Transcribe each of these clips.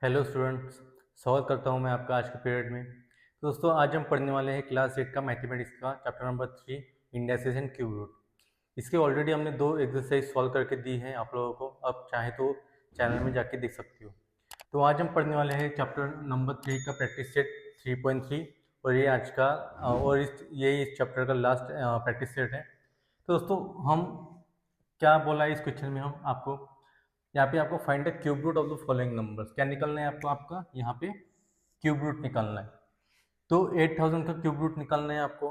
Hello students, स्वागत करता हूं मैं आपका आज के पीरियड में। तो दोस्तों, आज हम पढ़ने वाले हैं क्लास 8 का मैथमेटिक्स का chapter number 3 indices and cube root. इसके ऑलरेडी हमने 2 एक्सरसाइज सॉल्व करके दी हैं आप लोगों को। अब चाहे तो चैनल में जाके देख सकते हो। तो आज हम पढ़ने वाले हैं चैप्टर नंबर 3 का प्रैक्टिस सेट 3.3 और ये आज का और इस चैप्टर का लास्ट प्रैक्टिस सेट है। तो दोस्तों, हम क्या बोला है इस क्वेश्चन में हम आपको, यहाँ पे आपको find the cube root of the following numbers, क्या निकलना है आपको, आपका यहाँ पे क्यूब रूट निकालना है। तो 8000 का क्यूब रूट निकालना है आपको।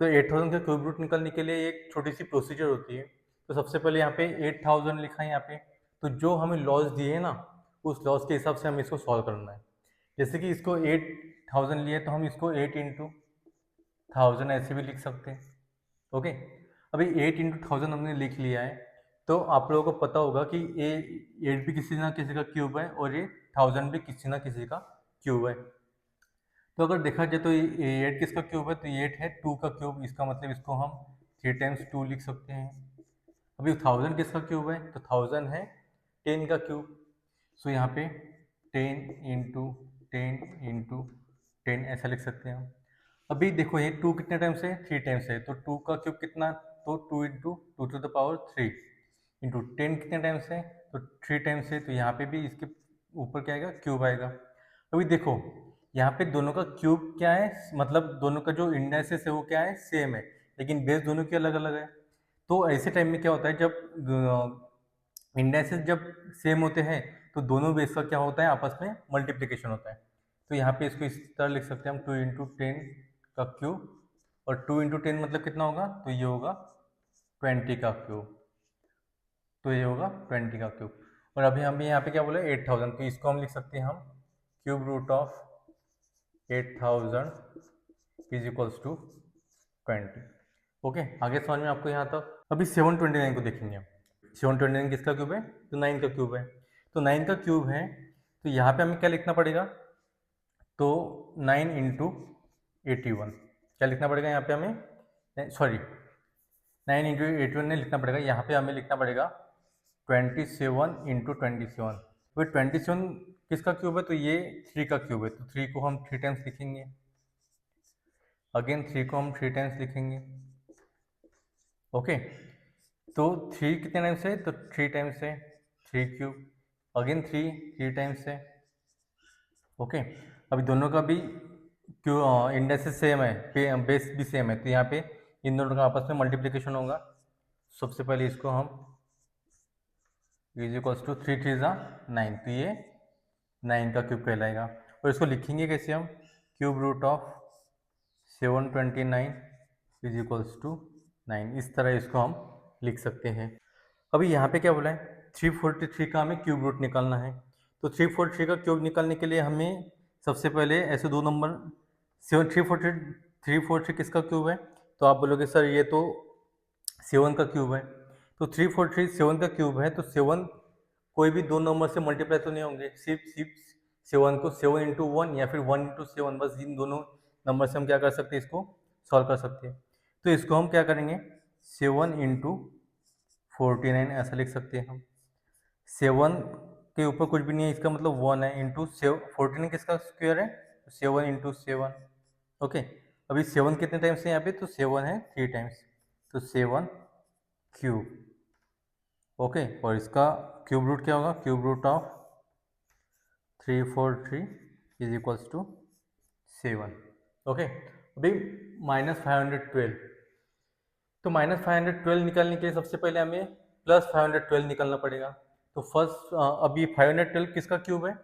तो 8000 का क्यूब रूट निकालने के लिए एक छोटी सी प्रोसीजर होती है। तो सबसे पहले यहाँ पे 8000 लिखा है यहाँ पे। तो जो हमें लॉस दिए है ना, उस लॉस के हिसाब से हमें इसको सॉल्व करना है। जैसे कि इसको 8000 लिए तो हम इसको 8 इंटू 1000 ऐसे भी लिख सकते हैं। ओके, अभी 8 इंटू 1000 हमने लिख लिया है। तो आप लोगों को पता होगा कि ये 8 भी किसी ना किसी का क्यूब है और ये 1000 भी किसी ना किसी का क्यूब है। तो अगर देखा जाए तो ये 8 किसका क्यूब है, तो ये 8 है 2 का क्यूब। इसका मतलब इसको हम 3 टाइम्स 2 लिख सकते हैं। अभी 1000 किसका क्यूब है, तो 1000 है 10 का क्यूब। सो यहाँ पे 10 इंटू 10 ऐसा लिख सकते हैं हम। अभी देखो, ये 2 कितने टाइम्स है, 3 टाइम्स है। तो 2 का क्यूब कितना, तो 2 into 2 to the power 3 into 10 कितने टाइम्स है, तो 3 टाइम्स है। तो यहाँ पे भी इसके ऊपर क्या आएगा, क्यूब आएगा। अभी देखो, यहाँ पे दोनों का क्यूब क्या है, मतलब दोनों का जो इंडाइसेस है वो क्या है, सेम है, लेकिन बेस दोनों की अलग अलग है। तो ऐसे टाइम में क्या होता है, जब इंडाइसेस जब सेम होते हैं तो दोनों बेस का क्या होता है, आपस में मल्टीप्लिकेशन होता है। तो यहाँ पे इसको इस तरह लिख सकते हैं हम, 2 इंटू 10 का क्यूब। और 2 इंटू 10 मतलब कितना होगा, तो ये होगा 20 का क्यूब। तो ये होगा 20 का क्यूब। और अभी हम यहाँ पे क्या बोले, 8000, तो इसको हम लिख सकते हैं हम cube root of 8000 is equals to 20। Okay, आगे समझ में आपको यहाँ तक। अभी 729 को देखेंगे हम। 729 किसका क्यूब है, तो 9 का क्यूब है। तो 9 का क्यूब है, तो यहाँ पे हमें क्या लिखना पड़ेगा, तो 9 इंटू 81 क्या लिखना पड़ेगा यहाँ पे हमें, सॉरी 9 इंटू 81 नहीं लिखना पड़ेगा, यहाँ पे हमें लिखना पड़ेगा 27 इंटू 27। तो 27 किसका क्यूब है, तो ये 3 का क्यूब है। तो 3 को हम 3 टाइम्स लिखेंगे, अगेन 3 को हम 3 टाइम्स लिखेंगे। ओके, तो 3 कितने टाइम्स है, तो 3 टाइम्स है 3 क्यूब, अगेन 3 टाइम्स है। ओके, अभी दोनों का भी क्यों इंडेक्सेस सेम है, बेस भी सेम है, तो यहाँ पे इन दोनों का आपस में मल्टीप्लिकेशन होगा। सबसे पहले इसको हम इज इक्वल्स टू 3 3 9, तो ये 9 का क्यूब कहलाएगा। और इसको लिखेंगे कैसे हम, cube root of 729 is equals to 9, इस तरह इसको हम लिख सकते हैं। अभी यहाँ पे क्या बोला है, 343 का हमें क्यूब रूट निकालना है। तो 343 का क्यूब निकालने के लिए हमें सबसे पहले ऐसे दो नंबर, 343 किसका क्यूब है, तो आप बोलोगे सर ये तो 7 का क्यूब है। तो 343 7 का क्यूब है, तो 7 कोई भी दो नंबर से मल्टीप्लाई तो नहीं होंगे, सिर्फ सिर्फ 7 को 7 इंटू 1 या फिर 1 इंटू 7, बस इन दोनों नंबर से हम क्या कर सकते हैं, इसको सॉल्व कर सकते हैं। तो इसको हम क्या करेंगे, 7 इंटू 49 ऐसा लिख सकते हैं हम। 7 के ऊपर कुछ भी नहीं है, इसका मतलब 1 है, इंटू 49 किसका स्क्वायर है, 7 इंटू 7। ओके, अभी 7 कितने टाइम्स है यहाँ पे, तो 7 है 3 टाइम्स, तो 7 क्यूब। ओके, और इसका क्यूब रूट क्या होगा, cube root of 343 is equals to 7। Okay, अभी -512, तो -512 निकालने के लिए सबसे पहले हमें +512 निकालना पड़ेगा। तो फर्स्ट अभी 512 किसका क्यूब है,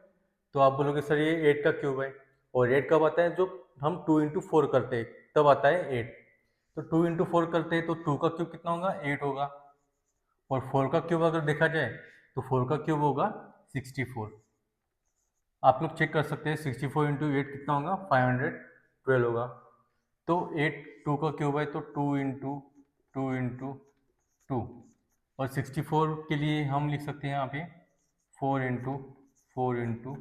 तो आप बोलोगे सर ये 8 का क्यूब है। और 8 कब आता है, जो हम 2 इंटू 4 करते हैं तब आता है 8। तो 2 इंटू 4 करते हैं तो 2 का क्यूब कितना होगा, 8 होगा। और 4 का क्यूब अगर देखा जाए तो 4 का क्यूब होगा 64। आप लोग चेक कर सकते हैं, 64 इंटू 8 कितना होगा, 512 होगा। तो 8 2 का क्यूब है, तो 2 इंटू 2 और 64 के लिए हम लिख सकते हैं यहाँ पे 4 इंटू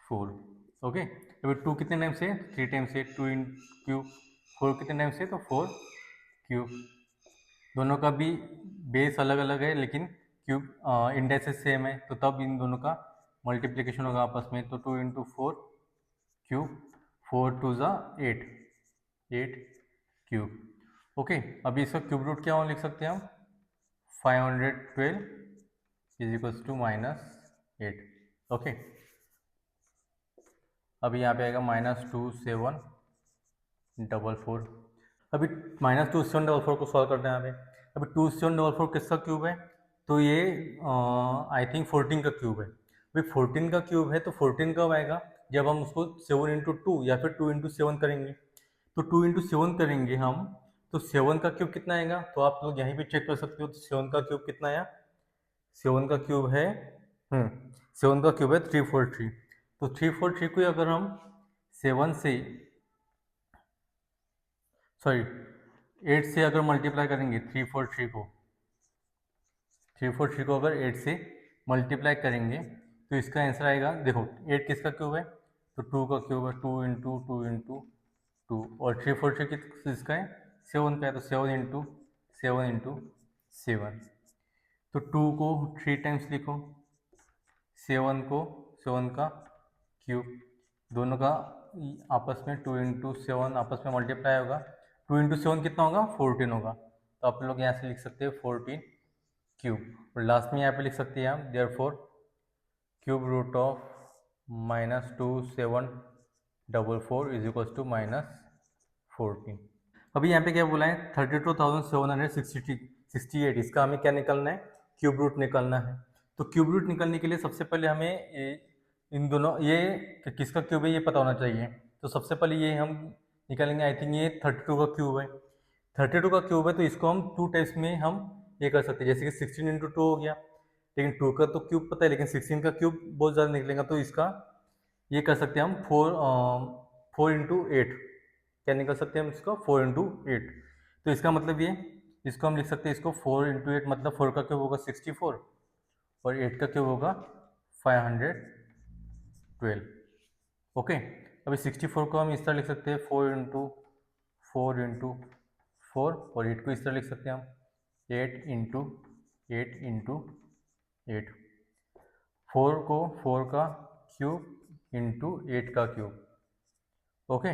4 ओके। अभी 2 कितने टाइम से, 3 टाइम से, 2 इन क्यूब। 4 कितने टाइम से, तो 4 क्यूब। दोनों का भी बेस अलग अलग है, लेकिन क्यूब इंडेक्सेस सेम है, तो तब इन दोनों का मल्टीप्लीकेशन होगा आपस में, तो 2 इंटू 4 क्यूब, 4 टू ज़ा 8, 8 क्यूब। ओके, अभी इसका क्यूब रूट क्या लिख सकते हैं हम, 512 इज इक्वल्स टू -8। ओके, अभी यहाँ पे आएगा -2744। अभी -2744 को सॉल्व करते हैं यहाँ पे। अभी 2744 किसका क्यूब है, तो ये आई थिंक 14 का क्यूब है। अभी 14 का क्यूब है तो 14 कब आएगा, जब हम उसको 7 इंटू 2 या फिर 2 इंटू 7 करेंगे। तो 2 इंटू 7 करेंगे हम, तो 7 का क्यूब कितना आएगा, तो आप लोग यहीं पे चेक कर सकते हो। तो 7 का क्यूब कितना आया, 7 का क्यूब है 7 का क्यूब है 343। तो 343 को अगर हम 7 से, सॉरी 8 से अगर मल्टीप्लाई करेंगे, 343 को अगर 8 से मल्टीप्लाई करेंगे तो इसका आंसर आएगा, देखो 8 किसका क्यूब है, तो 2 का क्यूब है, 2 इंटू 2 इंटू 2, और 343 किसका है, 7 का है, तो 7 इंटू 7, तो 2 को 3 टाइम्स लिखो, 7 को 7 का क्यूब, दोनों का आपस में 2 इंटू 7 आपस में मल्टीप्लाई होगा, 2 इंटू 7 कितना होगा, 14 होगा। तो आप लोग यहाँ से लिख सकते हैं 14 क्यूब, और लास्ट में यहाँ पे लिख सकते हैं हम therefore cube root of -2744 is equals to -14। अभी यहाँ पे क्या बोला है, 32,768, इसका हमें क्या निकालना है, क्यूब रूट निकालना है। तो क्यूब रूट निकालने के लिए सबसे पहले हमें इन दोनों, ये किसका क्यूब है ये पता होना चाहिए। तो सबसे पहले ये हम निकालेंगे, आई थिंक ये 32 का क्यूब है, 32 का क्यूब है, तो इसको हम 2 टाइप्स में हम ये कर सकते हैं, जैसे कि 16 इंटू 2 हो गया, लेकिन 2 का तो क्यूब पता है, लेकिन 16 का क्यूब बहुत ज़्यादा निकलेगा, तो इसका ये कर सकते हैं हम 4 इंटू 8, क्या निकल सकते हैं हम इसको, 4 इंटू 8। तो इसका मतलब ये, इसको हम लिख सकते हैं, इसको 4 इंटू 8 मतलब 4 का क्यूब होगा 64 और 8 का क्यूब होगा 512। ओके, अभी 64 को हम इस तरह लिख सकते हैं, 4 इंटू 4 इंटू 4, और 8 को इस तरह लिख सकते हैं हम 8 इंटू 8 इंटू 8, 4 को 4 का क्यूब इंटू 8 का क्यूब। ओके,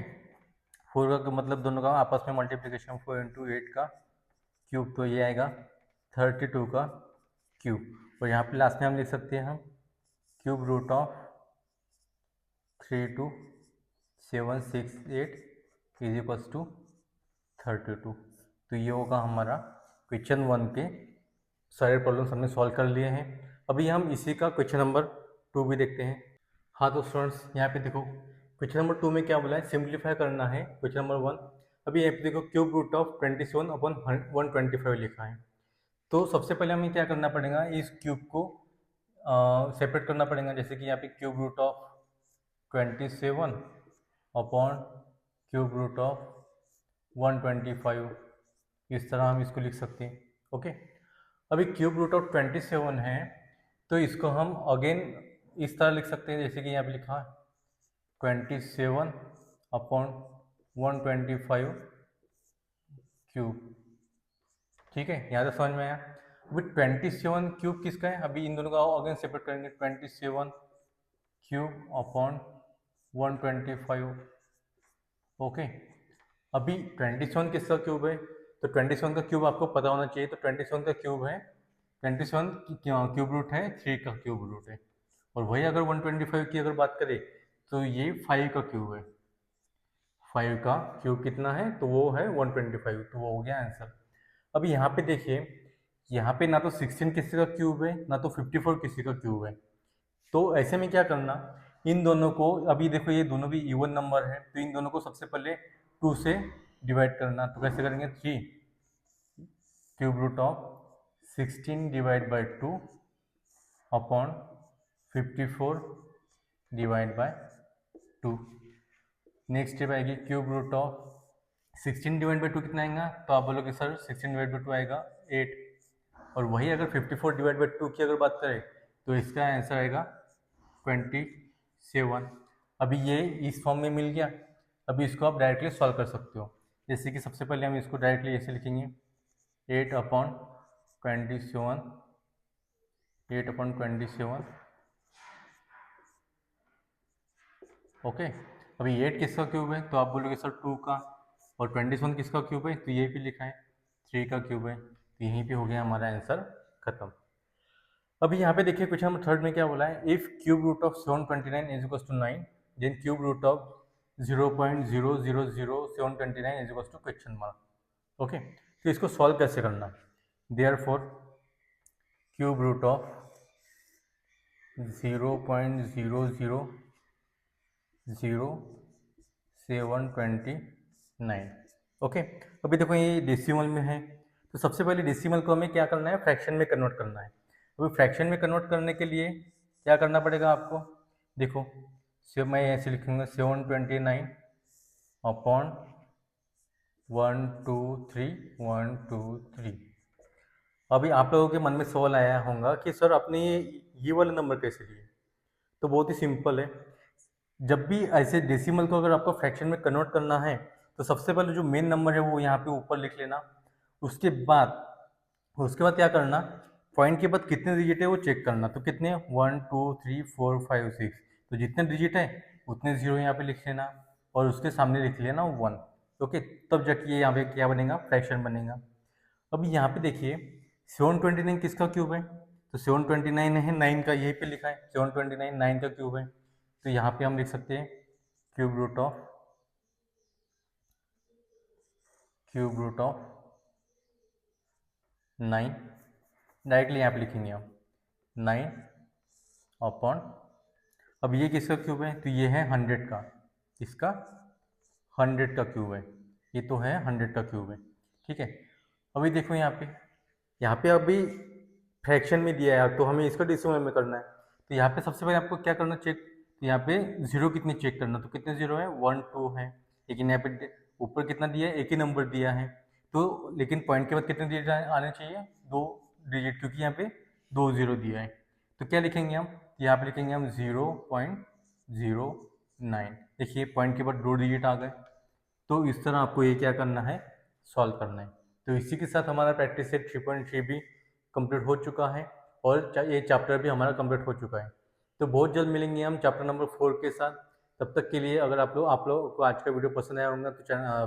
4 का मतलब दोनों का आपस में मल्टीप्लिकेशन, 4 इंटू 8 का क्यूब, तो ये आएगा 32 का क्यूब, और यहाँ पे लास्ट में हम लिख सकते हैं हम cube root of 32768 is equals to 32। तो ये होगा हमारा क्वेश्चन 1 के सारे प्रॉब्लम्स हमने सॉल्व कर लिए हैं। अभी हम इसी का क्वेश्चन नंबर 2 भी देखते हैं। हाँ तो स्टूडेंट्स यहाँ पे देखो, क्वेश्चन नंबर 2 में क्या बोला है, सिंप्लीफाई करना है क्वेश्चन नंबर 1। अभी यहाँ पे देखो क्यूब रूट ऑफ 27/125 लिखा है। तो सबसे पहले हमें क्या करना पड़ेगा, इस क्यूब को सेपरेट करना पड़ेगा, जैसे कि यहाँ पे cube root of 27 upon cube root of 125, इस तरह हम इसको लिख सकते हैं। ओके, अभी क्यूब रूट ऑफ 27 है, तो इसको हम अगेन इस तरह लिख सकते हैं, जैसे कि यहाँ पे लिखा है 27 अपॉन 125 क्यूब। ठीक है, यहाँ तक समझ में आया। अभी 27 क्यूब किसका है, अभी इन दोनों का अगेन सेपरेट करेंगे, 27 क्यूब अपॉन 125। ओके, अभी 27 किसका क्यूब है, तो 27 का क्यूब आपको पता होना चाहिए। तो 27 का क्यूब है, 27 क्यूब रूट है 3 का क्यूब रूट है, और वही अगर 125 की अगर बात करें तो ये 5 का क्यूब है। 5 का क्यूब कितना है, तो वो है 125, तो वो हो गया आंसर। अभी यहाँ पे देखिए, यहाँ पे ना तो 16 किसी का क्यूब है, ना तो 54 किसी का क्यूब है। तो ऐसे में क्या करना, इन दोनों को, अभी देखो ये दोनों भी इवन नंबर है, तो इन दोनों को सबसे पहले 2 से डिवाइड करना। तो कैसे करेंगे, 3 cube root of 16 divide by 2 upon 54 divide by 2। Next step आएगी cube root of 16 divide by 2 कितना आएगा, तो आप बोलोगे सर 16 डिवाइड बाई 2 आएगा 8, और वही अगर 54 डिवाइड बाई 2 की अगर बात करें तो इसका आंसर आएगा 27। अभी ये इस फॉर्म में मिल गया। अभी इसको आप डायरेक्टली सॉल्व कर सकते हो, जैसे कि सबसे पहले हम इसको डायरेक्टली ऐसे लिखेंगे 8 अपॉन 27 ओके, अभी 8 किसका क्यूब है तो आप बोलोगे सर 2 का, और 27 किसका क्यूब है तो ये भी लिखा है 3 का क्यूब है, तो यहीं पे हो गया हमारा आंसर खत्म। अभी यहाँ पे देखिए क्वेश्चन नंबर 3 में क्या बोला है, if cube root of 729 is equal to 9 then cube root of 0.000729 is equal to question mark. Okay, तो इसको सॉल्व कैसे करना है, therefore cube root of 0.000729। Okay, अभी देखो ये डेसिमल में है, तो सबसे पहले डेसिमल को हमें क्या करना है, फ्रैक्शन में कन्वर्ट करना है। अभी फ्रैक्शन में कन्वर्ट करने के लिए क्या करना पड़ेगा आपको, देखो मैं ऐसे लिखूंगा 729 अपॉन 1 2 3 1 2 3। अभी आप लोगों के मन में सवाल आया होगा कि सर आपने ये वाले नंबर कैसे लिए, तो बहुत ही सिंपल है। जब भी ऐसे डेसिमल को अगर आपको फ्रैक्शन में कन्वर्ट करना है तो सबसे पहले जो मेन नंबर है वो यहाँ पे ऊपर लिख लेना। उसके बाद क्या करना, पॉइंट के बाद कितने डिजिट है वो चेक करना, तो कितने 1 2 3 4 5 6, तो जितने डिजिट है उतने जीरो यहाँ पे लिख लेना और उसके सामने लिख लेना 1। ओके, तब जाके ये यहाँ पे क्या बनेगा, फ्रैक्शन बनेगा। अब यहाँ पे देखिए 729 किसका क्यूब है, तो 729 है 9 का, यहीं पे लिखा है 729 9 का क्यूब है, तो यहाँ पे हम लिख सकते हैं क्यूब रूट ऑफ 9, डायरेक्टली यहाँ पे लिखेंगे हम 9 अपॉन, अब ये किसका क्यूब है तो ये है 100 का, इसका 100 का क्यूब है, ये तो है 100 का क्यूब है। ठीक है, अभी देखो यहाँ पे अभी फ्रैक्शन में दिया है तो हमें इसका डेसिमल में करना है, तो यहाँ पे सबसे पहले आपको क्या करना चेक, तो यहाँ पे जीरो कितने चेक करना, तो कितने जीरो है 1 2 है, लेकिन यहाँ पे ऊपर कितना दिया है, एक ही नंबर दिया है, तो लेकिन पॉइंट के बाद कितने डिजिट आने चाहिए, 2 डिजिट, क्योंकि यहाँ पे 2 जीरो दिया है। तो क्या लिखेंगे हम, यहाँ पे लिखेंगे हम 0.09, देखिए पॉइंट के बाद 2 डिजिट आ गए। तो इस तरह आपको ये क्या करना है, सॉल्व करना है। तो इसी के साथ हमारा प्रैक्टिस सेट 3.3 भी कंप्लीट हो चुका है और ये चैप्टर भी हमारा कंप्लीट हो चुका है। तो बहुत जल्द मिलेंगे हम चैप्टर नंबर 4 के साथ। तब तक के लिए अगर आप लोगों को आज का वीडियो पसंद आया होगा तो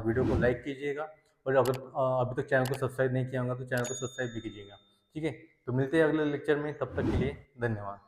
वीडियो को लाइक कीजिएगा, और अगर अभी तक चैनल को सब्सक्राइब नहीं किया होगा तो चैनल को सब्सक्राइब भी कीजिएगा। ठीक है, तो मिलते हैं अगले लेक्चर में, तब तक के लिए धन्यवाद।